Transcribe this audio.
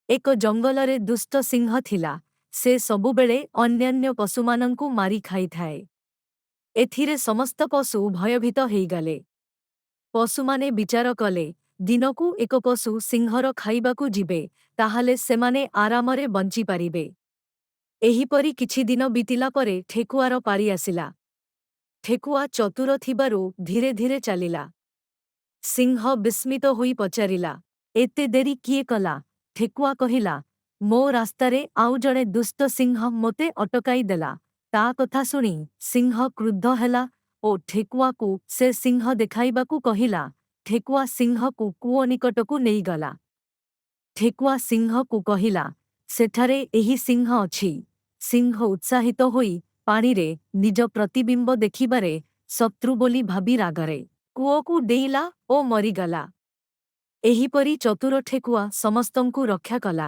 ଏକ ଜଙ୍ଗଲରେ ଦୁଷ୍ଟ ସିଂହ ଥିଲା। ସେ ସବୁବେଳେ ଅନ୍ୟାନ୍ୟ ପଶୁମାନଙ୍କୁ ମାରି ଖାଇଥାଏ। ଏଥିରେ ସମସ୍ତ ପଶୁ ଭୟଭୀତ ହେଇଗଲେ। ପଶୁମାନେ ବିଚାର କଲେ, ଦିନକୁ ଏକ ପଶୁ ସିଂହର ଖାଇବାକୁ ଯିବେ, ତାହେଲେ ସେମାନେ ଆରାମରେ ବଞ୍ଚିପାରିବେ। ଏହିପରି କିଛି ଦିନ ବିତିଲା ପରେ ଠେକୁଆର ପାଳି ଆସିଲା। ଠେକୁଆ ଚତୁର ଥିବାରୁ ଧୀରେ ଧୀରେ ଚାଲିଲା। ସିଂହ ବିସ୍ମିତ ହୋଇ ପଚାରିଲା, ଏତେ ଦେରି କିଏ କଲା? ଠେକୁଆ କହିଲା, ମୋ ରାସ୍ତାରେ ଆଉ ଜଣେ ଦୁଷ୍ଟ ସିଂହ ମୋତେ ଅଟକାଇ ଦେଲା। ତା କଥା ଶୁଣି ସିଂହ କ୍ରୁଦ୍ଧ ହେଲା ଓ ଠେକୁଆକୁ ସେ ସିଂହ ଦେଖାଇବାକୁ କହିଲା। ଠେକୁଆ ସିଂହକୁ କୂଅ ନିକଟକୁ ନେଇଗଲା। ଠେକୁଆ ସିଂହକୁ କହିଲା, ସେଠାରେ ଏହି ସିଂହ ଅଛି। ସିଂହ ଉତ୍ସାହିତ ହୋଇ ପାଣିରେ ନିଜ ପ୍ରତିବିମ୍ବ ଦେଖିବାରେ ଶତ୍ରୁ ବୋଲି ଭାବି ରାଗରେ କୂଅକୁ ଡେଇଁଲା ଓ ମରିଗଲା। ଏହିପରି ଚତୁର ଠେକୁଆ ସମସ୍ତଙ୍କୁ ରକ୍ଷା କଲା।